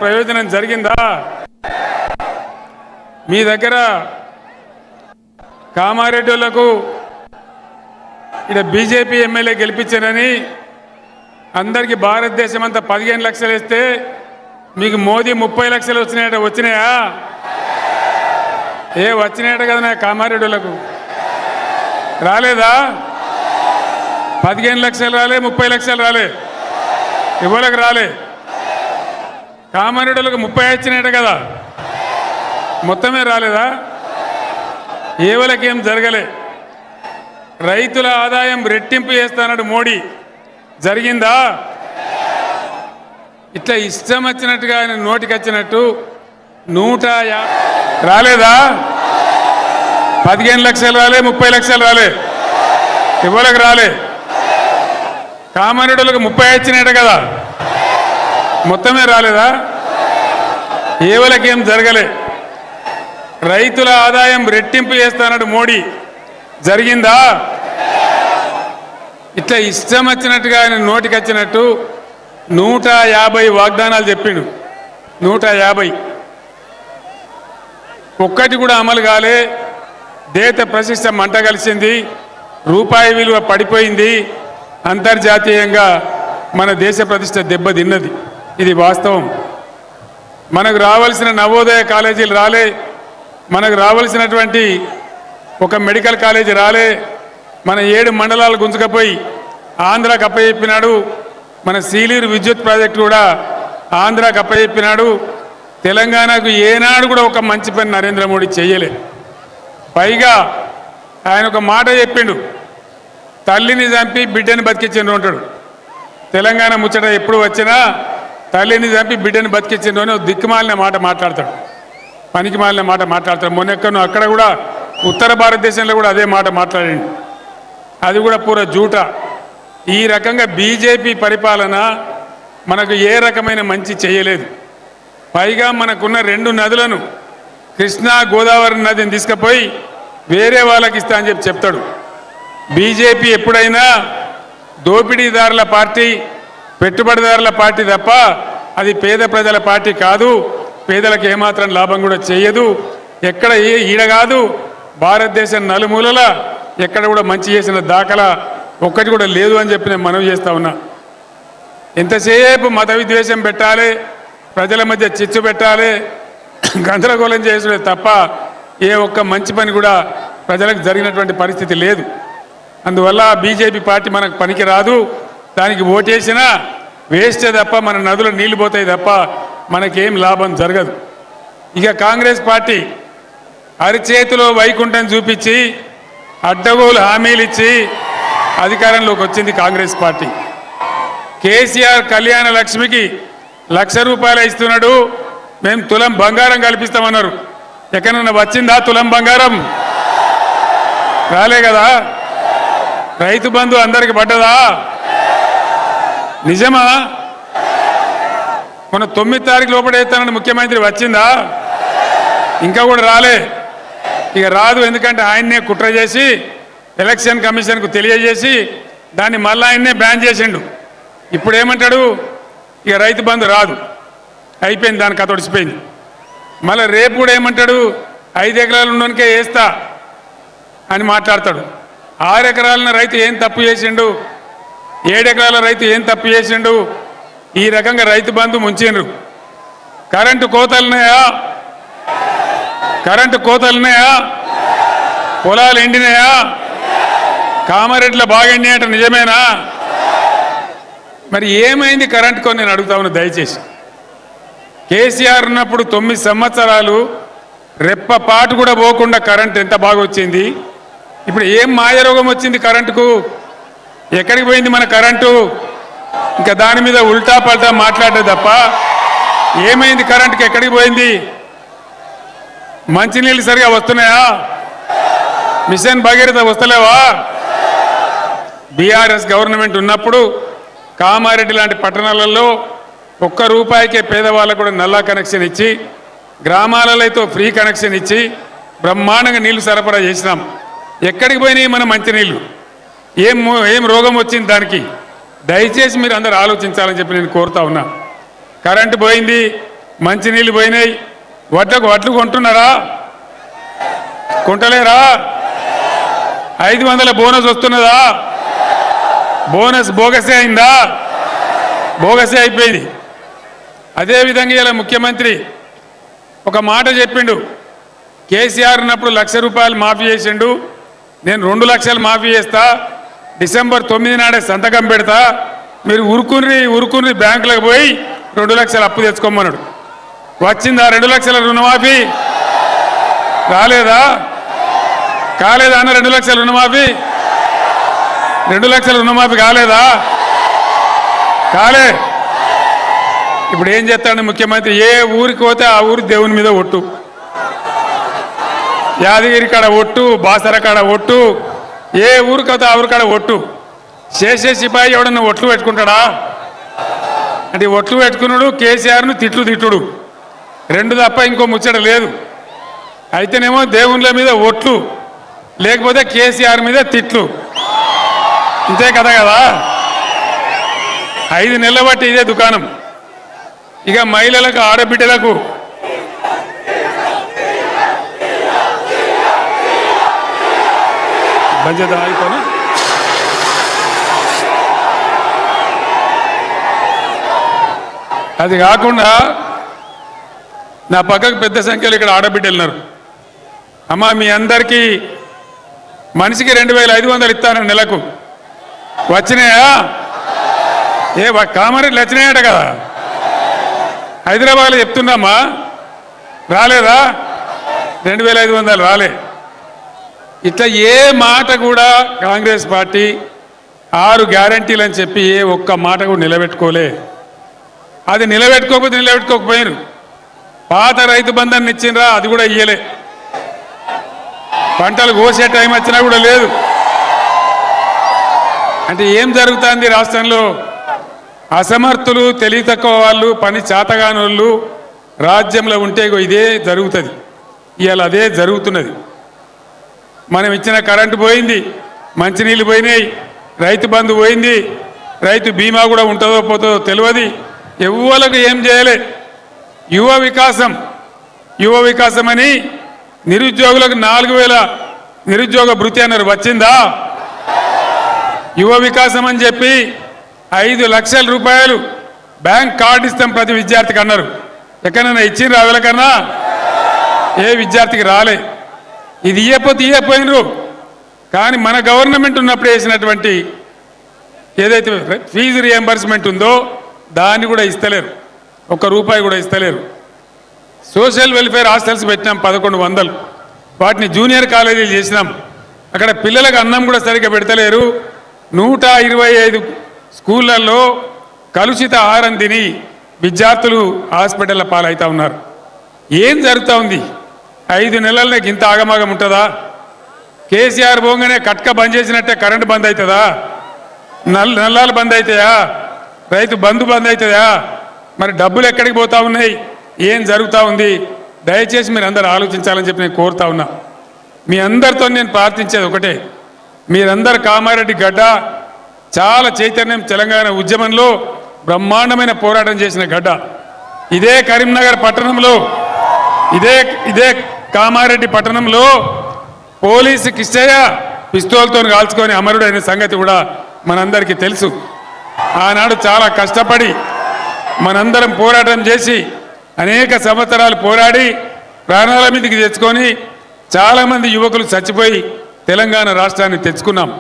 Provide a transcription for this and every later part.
ప్రయోజనం జరిగిందా? మీ దగ్గర కామారెడ్డిలకు ఇక్కడ బీజేపీ ఎమ్మెల్యే గెలిపించారని అందరికీ భారతదేశం అంతా 15 లక్షలు ఇస్తే మీకు మోదీ 30 లక్షలు వచ్చినాయా? వచ్చినాయట కదా నా కామారెడ్డిలకు రాలేదా? 15 లక్షలు రాలే, 30 లక్షలు రాలే, ఎవరికి రాలే. కామారెడ్డిలకు 30 వచ్చినాయట కదా, మొత్తమే రాలేదా? ఏవలకేం జరగలే. రైతుల ఆదాయం రెట్టింపు చేస్తానడు మోడీ, జరిగిందా? ఇట్లా ఇష్టం వచ్చినట్టుగా ఆయన నోటికి వచ్చినట్టు 150 రాలేదా? 15 లక్షలు రాలే, 30 లక్షలు రాలే, ఎవరికి రాలే. కామారెడ్డిలకు 30 వచ్చినాయట కదా, మొత్తమే రాలేదా? ఏవలకేం జరగలే. రైతుల ఆదాయం రెట్టింపు చేస్తానడు మోడీ, జరిగిందా? ఇట్లా ఇష్టం వచ్చినట్టుగా ఆయన నోటికి వచ్చినట్టు 150 వాగ్దానాలు చెప్పిండు. 150 ఒక్కటి కూడా అమలు కాలే. దేశ ప్రతిష్ట మంట కలిసింది, రూపాయి విలువ పడిపోయింది, అంతర్జాతీయంగా మన దేశ ప్రతిష్ట దెబ్బతిన్నది. ఇది వాస్తవం. మనకు రావాల్సిన నవోదయ కాలేజీలు రాలే, మనకు రావాల్సినటువంటి ఒక మెడికల్ కాలేజీ రాలే. మన 7 మండలాలు గుంజుకపోయి ఆంధ్రాకి అప్పచెప్పినాడు. మన సీలేరు విద్యుత్ ప్రాజెక్టు కూడా ఆంధ్రాకి అప్పచెప్పినాడు. తెలంగాణకు ఏనాడు కూడా ఒక మంచి పని నరేంద్ర మోడీ చేయలే. పైగా ఆయన ఒక మాట చెప్పిండు, తల్లిని చంపి బిడ్డని బతికించిండు అంటాడు. తెలంగాణ ముచ్చట ఎప్పుడు వచ్చినా తల్లిని చంపి బిడ్డని బతికించిండు అని దిక్కుమాలిన మాట మాట్లాడతాడు, పనికి మాలిన మాట మాట్లాడతాడు. మొన్నెక్కను అక్కడ కూడా ఉత్తర భారతదేశంలో కూడా అదే మాట మాట్లాడండి. అది కూడా పూర జూట. ఈ రకంగా బీజేపీ పరిపాలన మనకు ఏ రకమైన మంచి చేయలేదు. పైగా మనకున్న 2 నదులను, కృష్ణా గోదావరి నదిని తీసుకుపోయి వేరే వాళ్ళకి ఇస్తా అని చెప్తాడు. బీజేపీ ఎప్పుడైనా దోపిడీదారుల పార్టీ, పెట్టుబడిదారుల పార్టీ తప్ప అది పేద ప్రజల పార్టీ కాదు. పేదలకు ఏమాత్రం లాభం కూడా చేయదు. ఎక్కడ ఈడ కాదు, భారతదేశం నలుమూలల ఎక్కడ కూడా మంచి చేసిన దాఖలా ఒక్కటి కూడా లేదు అని చెప్పి నేను మనవి చేస్తా ఉన్నా. ఎంతసేపు మత విద్వేషం పెట్టాలి, ప్రజల మధ్య చిచ్చు పెట్టాలి, గందరగోళం చేసుడే తప్ప ఏ ఒక్క మంచి పని కూడా ప్రజలకు జరిగినటువంటి పరిస్థితి లేదు. అందువల్ల బీజేపీ పార్టీ మనకు పనికి రాదు. దానికి ఓటేసినా వేస్తే తప్ప మన నదులు నీళ్లు పోతాయి తప్ప మనకేం లాభం జరగదు. ఇక కాంగ్రెస్ పార్టీ అరిచేతిలో వైకుంఠం చూపించి అడ్డగోలు హామీలు ఇచ్చి అధికారంలోకి వచ్చింది కాంగ్రెస్ పార్టీ. కేసీఆర్ కళ్యాణ లక్ష్మికి ₹1,00,000 ఇస్తున్నాడు, మేము తులం బంగారం కల్పిస్తామన్నారు. ఎక్కడన్నా వచ్చిందా తులం బంగారం? రాలే కదా. రైతు బంధు అందరికి పడ్డదా? నిజమా? మన 9 తారీఖు లోపల వేస్తానని ముఖ్యమంత్రి వచ్చిందా? ఇంకా కూడా రాలే. ఇక రాదు, ఎందుకంటే ఆయన్నే కుట్ర చేసి ఎలక్షన్ కమిషన్కు తెలియజేసి దాన్ని మళ్ళీ ఆయన్నే బ్యాన్ చేసిండు. ఇప్పుడు ఏమంటాడు, ఇక రైతు బంధు రాదు, అయిపోయింది, దాని కథ ఒడిచిపోయింది. మళ్ళీ రేపు కూడా ఏమంటాడు, 5 ఎకరాలు ఉన్నోనికే వేస్తా అని మాట్లాడతాడు. 6 ఎకరాల రైతు ఏం తప్పు చేసిండు, 7 ఎకరాల రైతు ఏం తప్పు చేసిండు? ఈ రకంగా రైతు బంధు ముంచిండ్రు. కరెంటు కోతలున్నాయా? పొలాలు ఎండినాయా? కామారెడ్డిలో బాగా ఎండినాయట, నిజమేనా? మరి ఏమైంది కరెంటు కొని నేను అడుగుతా ఉన్నా దయచేసి. కేసీఆర్ ఉన్నప్పుడు 9 సంవత్సరాలు రెప్పపాటు కూడా పోకుండా కరెంట్ ఎంత బాగా వచ్చింది. ఇప్పుడు ఏం మాయరోగం వచ్చింది కరెంటుకు? ఎక్కడికి పోయింది మన కరెంటు? ఇంకా దాని మీద ఉల్టా పల్టా మాట్లాడే తప్ప ఏమైంది కరెంటుకి? ఎక్కడికి పోయింది? మంచినీళ్ళు సరిగా వస్తున్నాయా? మిషన్ భగీరథ వస్తలేవా? బీఆర్ఎస్ గవర్నమెంట్ ఉన్నప్పుడు కామారెడ్డి లాంటి పట్టణాలలో ₹1 పేదవాళ్ళకు కూడా నల్లా కనెక్షన్ ఇచ్చి, గ్రామాలలో అయితే ఫ్రీ కనెక్షన్ ఇచ్చి బ్రహ్మాండంగా నీళ్లు సరఫరా చేసినాం. ఎక్కడికి పోయినాయి మన మంచినీళ్ళు? ఏం రోగం వచ్చింది దానికి? దయచేసి మీరు అందరూ ఆలోచించాలని చెప్పి నేను కోరుతా ఉన్నా. కరెంటు పోయింది, మంచినీళ్ళు పోయినాయి, వడ్లు కొంటున్నారా? కొంటలేరా? 500 బోనస్ వస్తున్నదా? బోనస్ బోగసే అయిందా? బోగసే అయిపోయింది. అదేవిధంగా ఇలా ముఖ్యమంత్రి ఒక మాట చెప్పిండు, కేసీఆర్ ఉన్నప్పుడు ₹1,00,000 మాఫీ చేసిండు, నేను 2 లక్షలు మాఫీ చేస్తా, డిసెంబర్ 9 నాడే సంతకం పెడతా, మీరు ఉరుకుని బ్యాంకులకు పోయి 2 లక్షలు అప్పు తెచ్చుకోమన్నాడు. వచ్చిందా 2 లక్షల రుణమాఫీ? కాలేదా అన్న? 2 లక్షల రుణమాఫీ 2 లక్షల రుణమాఫీ కాలేదా? కాలే. ఇప్పుడు ఏం చేస్తాడు ముఖ్యమంత్రి? ఏ ఊరికి పోతే ఆ ఊరి దేవుని మీద ఒట్టు, యాదగిరి కాడ ఒట్టు, బాసర కాడ ఒట్టు, ఏ ఊరికి పోతే ఆ ఊరి కాడ ఒట్టు. చేసే సిపాయి ఎవడన్నా ఒట్లు పెట్టుకుంటాడా? అంటే ఒట్లు పెట్టుకున్నాడు, కేసీఆర్ను తిట్టుడు, 2 తప్ప ఇంకో ముచ్చట లేదు. అయితేనేమో దేవుళ్ళ మీద ఒట్లు, లేకపోతే కేసీఆర్ మీద తిట్లు, ఇంతే కదా. 5 నెలల బట్టి ఇదే దుకాణం. ఇక మహిళలకు, ఆడబిడ్డలకు బంజద అయిపోయి అది కాకుండా నా పక్కకు పెద్ద సంఖ్యలో ఇక్కడ ఆడబిడ్డలు ఉన్నారు. అమ్మా, మీ అందరికీ మనిషికి 2,500 ఇస్తాను నెలకు. వచ్చినాయా? కామారెడ్డిలో వచ్చినాయట కదా, హైదరాబాద్లో చెప్తున్నామా, రాలేదా? 2,500 రాలే. ఇట్లా ఏ మాట కూడా కాంగ్రెస్ పార్టీ 6 గ్యారంటీలు అని చెప్పి ఏ ఒక్క మాట కూడా నిలబెట్టుకోలే. అది నిలబెట్టుకోకపోయారు. పాత రైతు బంధాన్ని ఇచ్చిండ్రా, అది కూడా ఇయ్యలే. పంటలు కోసే టైం వచ్చినా కూడా లేదు. అంటే ఏం జరుగుతుంది రాష్ట్రంలో? అసమర్థులు, తెలివి తక్కువ వాళ్ళు, పని చేతగాని వాళ్ళు రాజ్యంలో ఉంటే ఇదే జరుగుతుంది. ఇవాళ అదే జరుగుతున్నది. మనం ఇచ్చిన కరెంటు పోయింది, మంచినీళ్ళు పోయినాయి, రైతు బంధు పోయింది, రైతు బీమా కూడా ఉంటుందో పోతుందో తెలియదు. ఎవ్వలకు ఏం చేయలే. యువ వికాసం అని నిరుద్యోగులకు 4,000 నిరుద్యోగ భృతి అన్నారు, వచ్చిందా? యువ వికాసం అని చెప్పి 5 లక్షల రూపాయలు బ్యాంక్ కార్డు ఇస్తాం ప్రతి విద్యార్థికి అన్నారు. ఎక్కడైనా ఇచ్చిండ్రు? ఎవరికన్నా ఏ విద్యార్థికి రాలే. ఇది ఇయ్యపోయినరు. కానీ మన గవర్నమెంట్ ఉన్నప్పుడు వేసినటువంటి ఏదైతే ఫీజు రియంబర్స్మెంట్ ఉందో దాన్ని కూడా ఇస్తలేరు, ₹1 కూడా ఇస్తలేరు. సోషల్ వెల్ఫేర్ హాస్టల్స్ పెట్టినాం 1,100, వాటిని జూనియర్ కాలేజీలు చేసినాం. అక్కడ పిల్లలకు అన్నం కూడా సరిగ్గా పెడతలేరు. 125 స్కూళ్ళల్లో కలుషిత ఆహారం తిని విద్యార్థులు హాస్పిటల్ల పాలవుతూ ఉన్నారు. ఏం జరుగుతూ ఉంది? 5 నెలలకి ఇంత ఆగమాగం ఉంటుందా? కేసీఆర్ పోగానే కట్క బంద్ చేసినట్టే కరెంటు బంద్ అవుతుందా? నల్లాలు బంద్ అవుతాయా? రైతు బంధు బంద్ అవుతుందా? మరి డబ్బులు ఎక్కడికి పోతా ఉన్నాయి? ఏం జరుగుతూ ఉంది? దయచేసి మీరు అందరూ ఆలోచించాలని చెప్పి నేను కోరుతా ఉన్నా. మీ అందరితో నేను ప్రార్థించేది ఒకటే, మీరందరూ కామారెడ్డి గడ్డ చాలా చైతన్యం, తెలంగాణ ఉద్యమంలో బ్రహ్మాండమైన పోరాటం చేసిన గడ్డ. ఇదే కరీంనగర్ పట్టణంలో, ఇదే కామారెడ్డి పట్టణంలో పోలీసు కిష్టయ్య పిస్తోల్తో కాల్చుకొని అమరుడైన సంగతి కూడా మనందరికీ తెలుసు. ఆనాడు చాలా కష్టపడి మనందరం పోరాటం చేసి అనేక సంవత్సరాలు పోరాడి ప్రాణాల మీదకి తెచ్చుకొని చాలామంది యువకులు చచ్చిపోయి తెలంగాణ రాష్ట్రాన్ని తెచ్చుకున్నాం.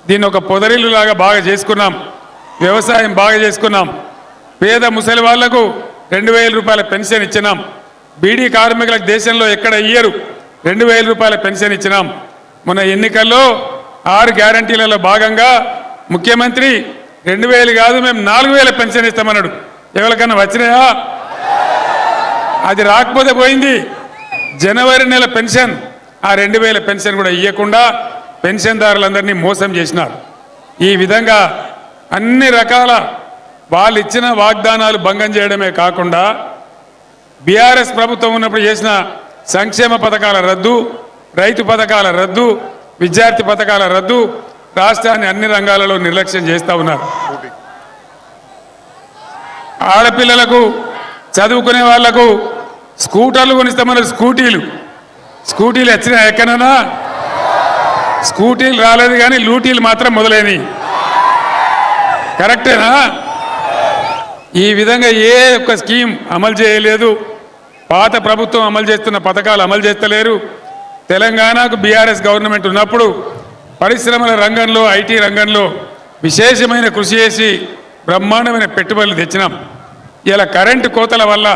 దీన్ని ఒక పొదరిల్లులాగా బాగా చేసుకున్నాం. వ్యవసాయం బాగా చేసుకున్నాం. పేద ముసలి వాళ్లకు 2,000 రూపాయల పెన్షన్ ఇచ్చినాం. బీడీ కార్మికులకు దేశంలో ఎక్కడ ఇయ్యరు 2,000 రూపాయల పెన్షన్ ఇచ్చినాం. మొన్న ఎన్నికల్లో 6 గ్యారంటీలలో భాగంగా ముఖ్యమంత్రి 2,000 కాదు, మేము 4,000 పెన్షన్ ఇస్తామన్నాడు. ఎవరికన్నా వచ్చినాయా? అది రాకపోతే పోయింది. జనవరి నెల పెన్షన్, ఆ 2,000 పెన్షన్ కూడా ఇవ్వకుండా పెన్షన్దారులందరినీ మోసం చేసినారు. ఈ విధంగా అన్ని రకాల వాళ్ళు ఇచ్చిన వాగ్దానాలు భంగం చేయడమే కాకుండా బీఆర్ఎస్ ప్రభుత్వం ఉన్నప్పుడు చేసిన సంక్షేమ పథకాల రద్దు, రైతు పథకాల రద్దు, విద్యార్థి పథకాల రద్దు, రాష్ట్రాన్ని అన్ని రంగాలలో నిర్లక్ష్యం చేస్తూ ఉన్నారు. ఆడపిల్లలకు చదువుకునే వాళ్లకు స్కూటర్లు కొనిస్తామన్నారు. స్కూటీలు వచ్చినా ఎక్కడన్నా స్కూటీలు రాలేదు కానీ లూటీలు మాత్రం మొదలైనవి. కరెక్టేనా? ఈ విధంగా ఏ ఒక్క స్కీమ్ అమలు చేయలేదు. పాత ప్రభుత్వం అమలు చేస్తున్న పథకాలు అమలు చేస్తలేరు. తెలంగాణకు బీఆర్ఎస్ గవర్నమెంట్ ఉన్నప్పుడు పరిశ్రమల రంగంలో, ఐటీ రంగంలో విశేషమైన కృషి చేసి బ్రహ్మాండమైన పెట్టుబడులు తెచ్చినాం. ఇలా కరెంటు కోతల వల్ల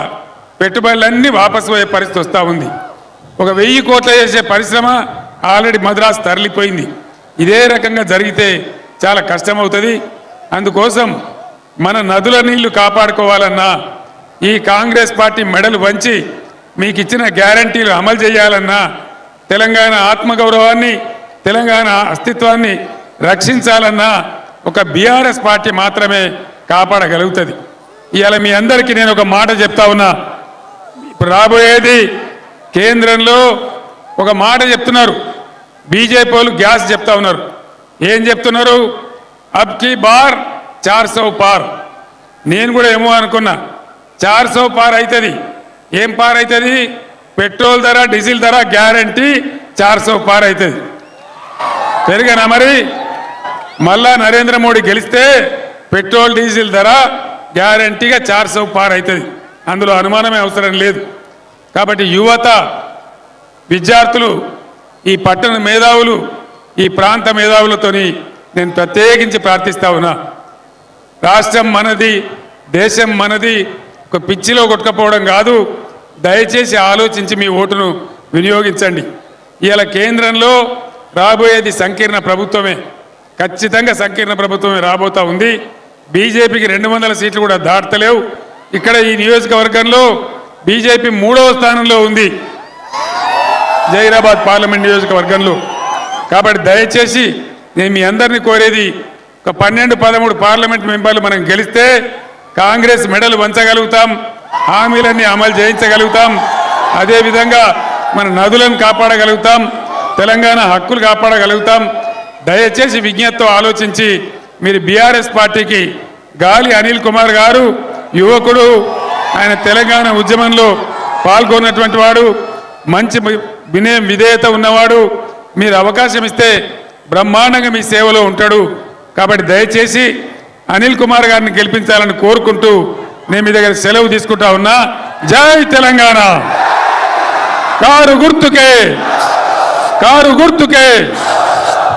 పెట్టుబడులన్నీ వాపసు పోయే పరిస్థితి వస్తూ ఉంది. ఒక 1000 కోట్ల చేసే పరిశ్రమ ఆల్రెడీ మద్రాసు తరలిపోయింది. ఇదే రకంగా జరిగితే చాలా కష్టమవుతుంది. అందుకోసం మన నదుల నీళ్లు కాపాడుకోవాలన్నా, ఈ కాంగ్రెస్ పార్టీ మెడలు వంచి మీకు ఇచ్చిన గ్యారంటీలు అమలు చేయాలన్నా, తెలంగాణ ఆత్మగౌరవాన్ని, తెలంగాణ అస్తిత్వాన్ని రక్షించాలన్నా ఒక బీఆర్ఎస్ పార్టీ మాత్రమే కాపాడగలుగుతుంది. ఇవాళ మీ అందరికీ నేను ఒక మాట చెప్తా ఉన్నా. ఇప్పుడు రాబోయేది కేంద్రంలో ఒక మాట చెప్తున్నారు. బీజేపీ వాళ్ళు గ్యాస్ చెప్తా ఉన్నారు. ఏం చెప్తున్నారు? అబ్ కీ బార్ 400 పార్. నేను కూడా ఏమో అనుకున్నా 400 పార్ అవుతుంది. ఏం పార్ అవుతుంది? పెట్రోల్ ధర, డీజిల్ ధర గ్యారంటీ 400 పార్ అవుతుంది. పెరిగానా మరి? మళ్ళా నరేంద్ర మోడీ గెలిస్తే పెట్రోల్ డీజిల్ ధర గ్యారంటీగా 400 పార్ అవుతుంది. అందులో అనుమానమే అవసరం లేదు. కాబట్టి యువత, విద్యార్థులు, ఈ పట్టణ మేధావులు, ఈ ప్రాంత మేధావులతోని నేను ప్రత్యేకించి ప్రార్థిస్తా ఉన్నా. రాష్ట్రం మనది, దేశం మనది. ఒక పిచ్చిలో కొట్టుకపోవడం కాదు. దయచేసి ఆలోచించి మీ ఓటును వినియోగించండి. ఇవాళ కేంద్రంలో రాబోయేది సంకీర్ణ ప్రభుత్వమే. ఖచ్చితంగా సంకీర్ణ ప్రభుత్వమే రాబోతా ఉంది. బీజేపీకి 200 సీట్లు కూడా దాటలేవు. ఇక్కడ ఈ నియోజకవర్గంలో బీజేపీ 3వ స్థానంలో ఉంది, జైరాబాద్ పార్లమెంట్ నియోజకవర్గంలో. కాబట్టి దయచేసి నేను మీ అందరినీ కోరేది, ఒక 12-13 పార్లమెంట్ మెంబర్లు మనం గెలిస్తే కాంగ్రెస్ మెడలు వంచగలుగుతాం, హామీలన్నీ అమలు చేయించగలుగుతాం. అదేవిధంగా మన నదులను కాపాడగలుగుతాం, తెలంగాణ హక్కులు కాపాడగలుగుతాం. దయచేసి విజ్ఞతతో ఆలోచించి మీరు బీఆర్ఎస్ పార్టీకి, గాలి అనిల్ కుమార్ గారు యువకుడు, ఆయన తెలంగాణ ఉద్యమంలో పాల్గొన్నటువంటి వాడు, మంచి వినయం విధేయత ఉన్నవాడు. మీరు అవకాశం ఇస్తే బ్రహ్మాండంగా మీ సేవలో ఉంటాడు. కాబట్టి దయచేసి అనిల్ కుమార్ గారిని గెలిపించాలని కోరుకుంటూ నేను మీ దగ్గర సెలవు తీసుకుంటా ఉన్నా. జై తెలంగాణ. కారు గుర్తుకే, కారు గుర్తుకే.